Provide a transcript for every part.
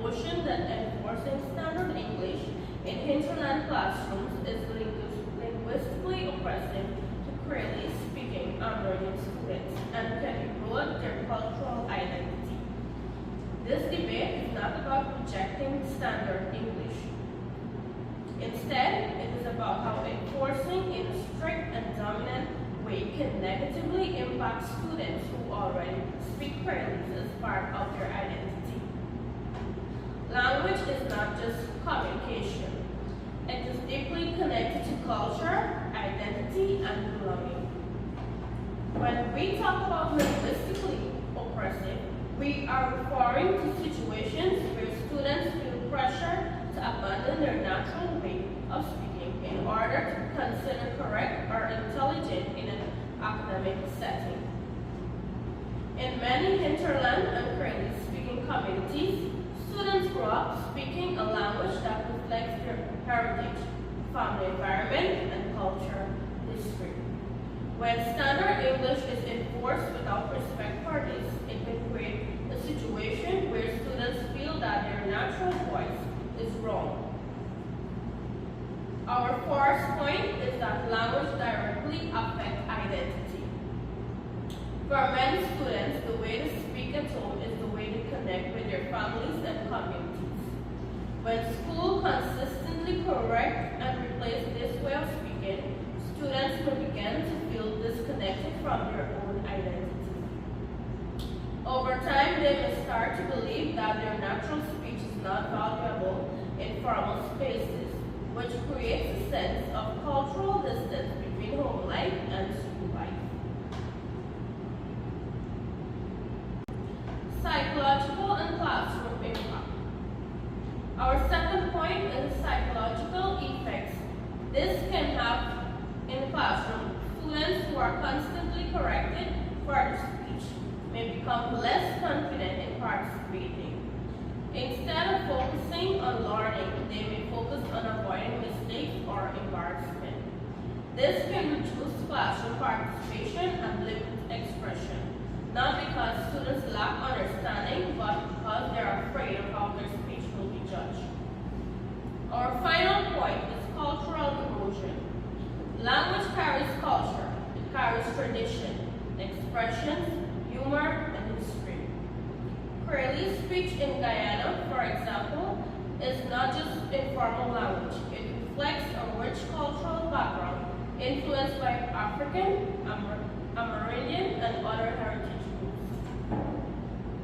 notion that enforcing standard English in hinterland classrooms is linguistically oppressive to clearly speaking Amerindian students and can erode their cultural identity. This debate is not about rejecting standard English. Instead, it is about how enforcing in a strict and dominant way can negatively impact students who already speak Creoles as part of their identity. Language is not just communication. It is deeply connected to culture, identity, and belonging. When we talk about linguistically oppressive, we are referring to situations where students feel pressure to abandon their natural way of speaking in order to consider correct or intelligent in an academic setting. In many hinterland and Creole-speaking communities, students grow up speaking a language that reflects their heritage, family environment, and culture history. When standard English is enforced without respect for this, it can create a situation where students feel that their natural voice is wrong. Our first point is that language directly affects identity. For many students, the way they speak at home is the way they connect with their families and communities. When school consistently corrects and replaces this way of speaking, students will begin to feel disconnected from their own identity. Over time, they may start to believe that their natural speech is not valuable in formal spaces, which creates a sense of cultural distance between home life and school life. Psychological and classroom impact. Our second point is psychological effects this can have in the classroom. Students who are constantly corrected for their speech may become less confident in participating. Instead of focusing on learning, they may focus on avoiding mistakes or embarrassment. This can reduce classroom participation and limit expression, not because students lack understanding, but because they are afraid of how their speech will be judged. Our final point is cultural erosion. Language carries culture. It carries tradition, expressions, humor, and history. Creole speech in Guyana, for example, is not just informal language. It reflects a rich cultural background influenced by African, Amerindian, and other heritage groups.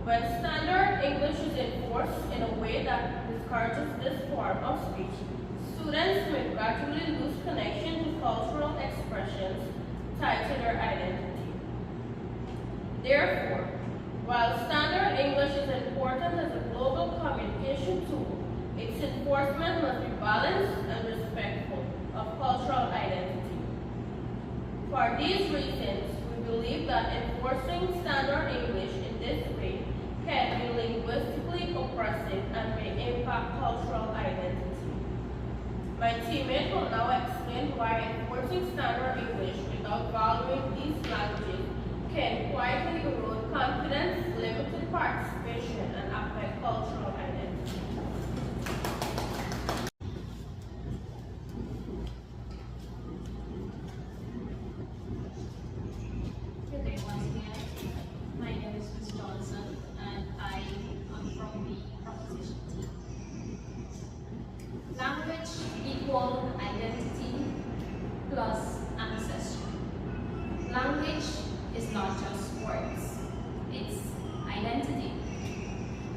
When standard English is enforced in a way that discourages this form of speech, students may gradually lose connection to cultural expressions tied to their identity. Therefore, while standard English is important as a global communication tool, its enforcement must be balanced and respectful of cultural identity. For these reasons, we believe that enforcing standard English in this way can be linguistically oppressive and may impact cultural identity. My teammate will now explain why enforcing standard English without valuing these languages can quietly erode confidence, limited participation, and affect cultural identity. Good day once again. My name is Ms. Johnson, and I am from the proposition team. Language equal identity plus ancestry. Language is not just words, it's identity.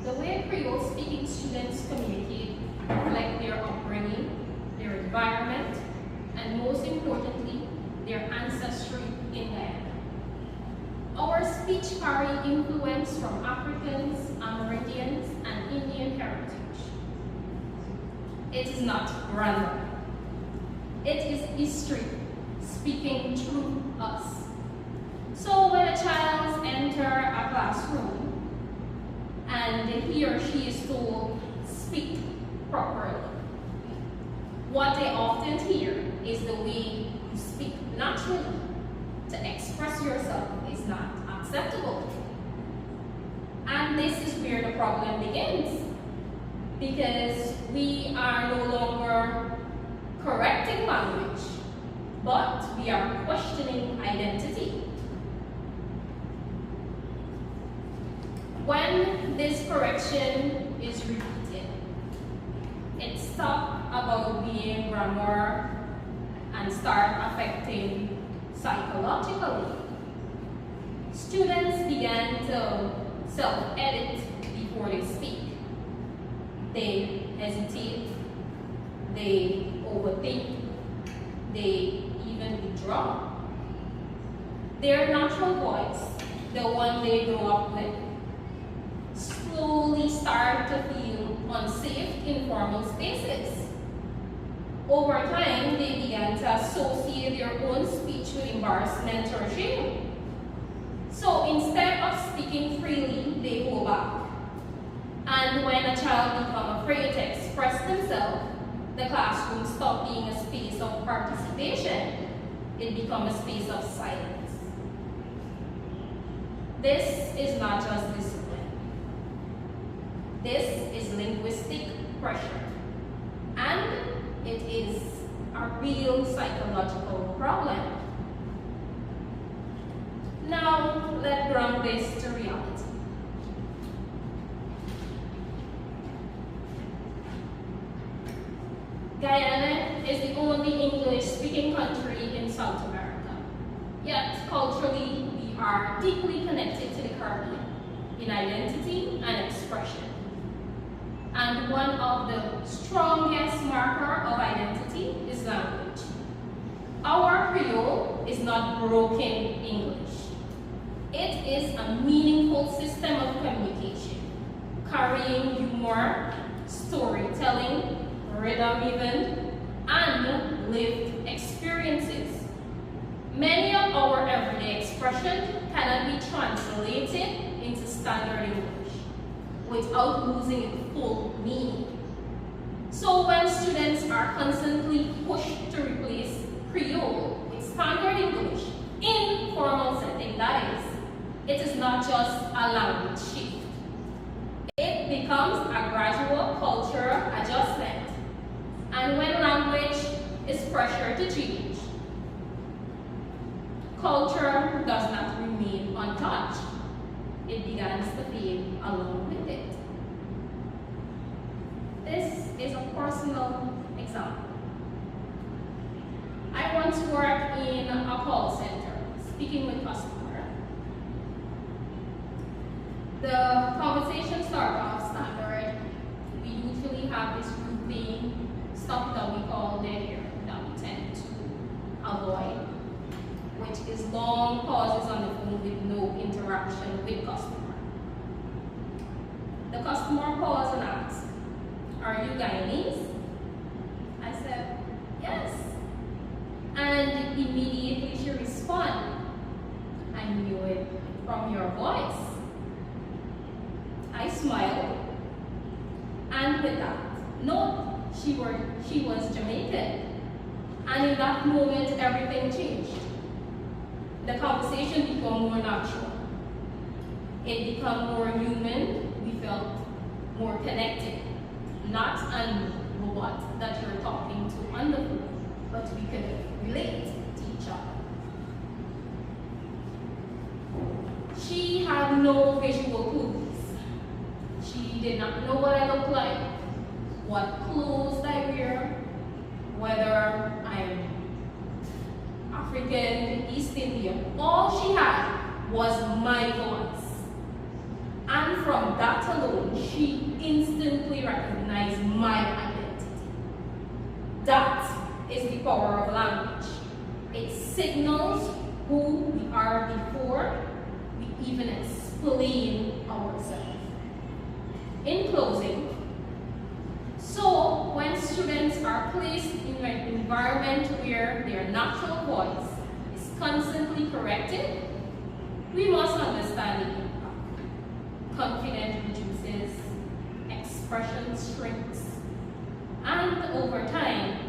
The way Creole-speaking students communicate reflect their upbringing, their environment, and most importantly, their ancestry in Guyana. Our speech carry influence from Africans, Amerindians, and Indian heritage. It is not random. It is history speaking through us. So when a child enters a classroom and he or she is told, speak properly, what they often hear is the way you speak naturally. To express yourself is not acceptable. And this is where the problem begins. because we are no longer correcting language, but we are questioning identity. When this correction is repeated, it stops about being grammar and start affecting psychologically. Students began to self-edit before they speak. They hesitate, they overthink, they even withdraw. Their natural voice, the one they grew up with, slowly start to feel unsafe in formal spaces. Over time, they began to associate their own speech with embarrassment or shame. So instead of speaking freely, they hold back. And when a child becomes afraid to express themselves, the classroom stops being a space of participation. It becomes a space of silence. This is not just discipline. This is linguistic pressure. And it is a real psychological problem. Now, let's ground this to reality. Guyana is the only English-speaking country in South America. Yet, culturally, we are deeply connected to the Caribbean in identity and expression. And one of the strongest markers of identity is language. Our Creole is not broken English. It is a meaningful system of communication, carrying humor, storytelling, rhythm even, and lived experiences. Many of our everyday expressions cannot be translated into standard English without losing its full meaning. So when students are constantly pushed to replace Creole with standard English in formal setting, that is, it is not just a language shift. It becomes a gradual cultural adjustment. And when language is pressured to change, culture does not remain untouched. It begins to fade along with it. This is a personal example. I once worked in a call center, speaking with customers. The conversation starts off standard. We usually have this grouping stuff that we call dead air that we tend to avoid, which is long pauses on the phone with no interaction with customer. The customer paused and asked, "Are you Guyanese?" I said, "Yes." And immediately she responded, "I knew it from your voice." I smiled, and with that note, she was Jamaican. And in that moment, everything changed. The conversation became more natural. It became more human. We felt more connected. Not a robot that you're talking to on the phone, but we could relate to each other. She had no visual clues. She did not know what I looked like, what clothes I wear, whether I'm African, East Indian. All she had was my voice. And from that alone, she instantly recognized my identity. That is the power of language. It signals who we are before we even explain ourselves. In closing, so when students are placed in an environment where their natural voice is constantly corrected, we must understand the impact. Confidence reduces, expression shrinks, and over time,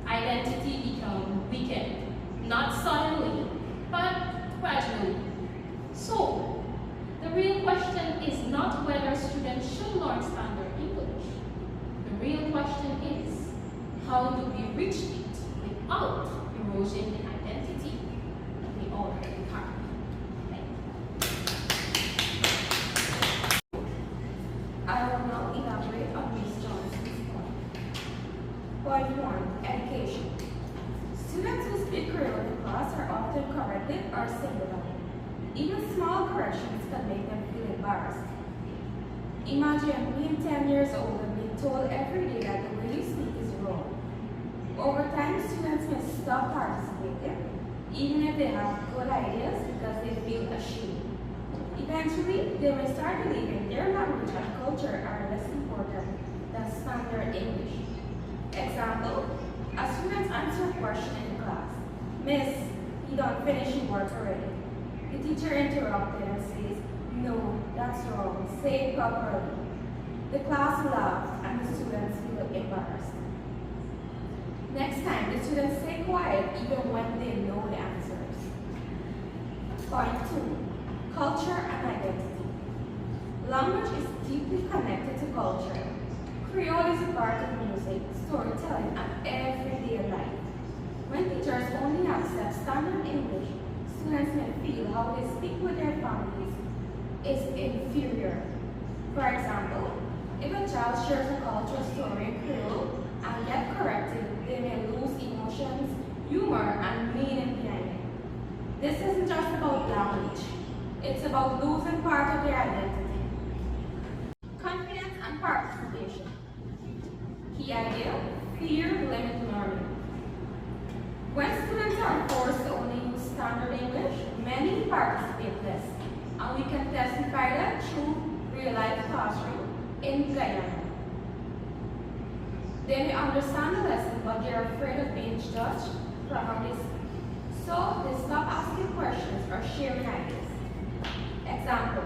identity becomes weakened, not suddenly, but gradually. So, the real question is not whether students should learn standard English, enrich it without erosion in identity they already carry. I will now elaborate on Ms. Johnson's point. Point 1. Education. Students who speak Creole in class are often corrected or singled out. Even small corrections can make them feel embarrassed. Imagine being 10 years old and being told every day that the way you speak is wrong. Over time, students may stop participating, even if they have good ideas, because they feel ashamed. Eventually, they may start believing their language and culture are less important than standard English. Example, a student answers a question in class. Miss, you don't finish your work already. The teacher interrupted and says, no, that's wrong, say it properly. The class laughs and the students feel embarrassed. Next time, the students stay quiet even when they know the answers. Point 2. Culture and identity. Language is deeply connected to culture. Creole is a part of music, storytelling, and everyday life. When teachers only accept standard English, students may feel how they speak with their families is inferior. For example, if a child shares a cultural story in Creole and gets corrected, they may lose emotions, humor, and meaning behind it. This isn't just about language. It's about losing part of their identity. Confidence and participation. Key idea, fear limit learning. When students are forced to only use standard English, many participate less, and we can testify that through real-life classroom in Guyana. They may understand the lesson, but they are afraid of being judged from how they speak. So they stop asking questions or sharing ideas. Example,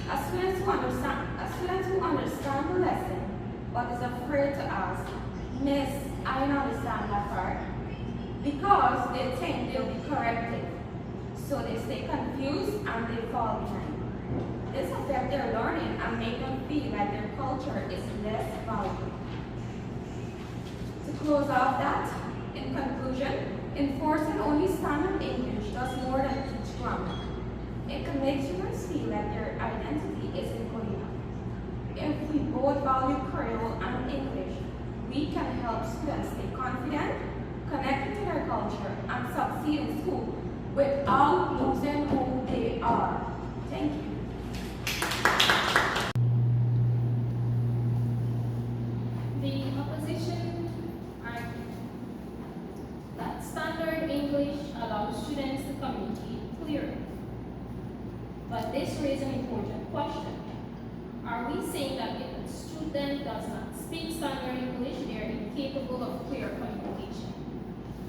a student who understands the lesson but is afraid to ask, Miss, I don't understand that part, because they think they'll be corrected. So they stay confused and they fall behind. This affects their learning and makes them feel like their culture is less valuable. To close off that, in conclusion, enforcing only standard English does more than teach grammar. It can make students feel like their identity isn't good enough. If we both value Creole and English, we can help students stay confident, connected to their culture, and succeed in school without losing who they are. Thank you. The opposition argued that standard English allows students to communicate clearly. But this raises an important question. Are we saying that if a student does not speak standard English, they are incapable of clear communication?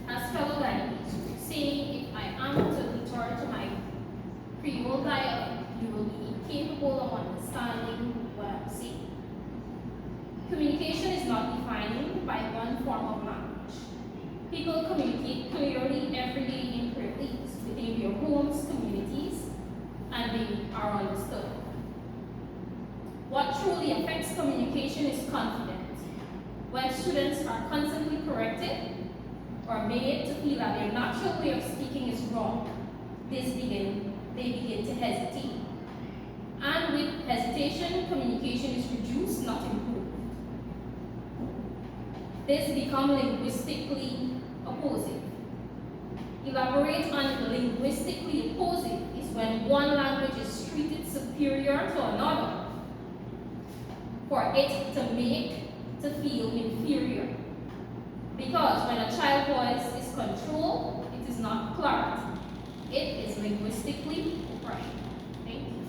As fellow Guyanese would say, if I am to return to my Creole dialect, you will be incapable of understanding what I'm saying. Communication is not defined by one form of language. People communicate clearly every day in Creolese within their homes, communities, and they are understood. What truly affects communication is confidence. When students are constantly corrected or made to feel that their natural way of speaking is wrong, they begin to hesitate. And with hesitation, communication is reduced, not improved. This becomes linguistically opposing. Elaborate on linguistically opposing is when one language is treated superior to another for it to feel inferior. Because when a child's voice is controlled, it is not clarity. It is linguistically oppression. Thank you.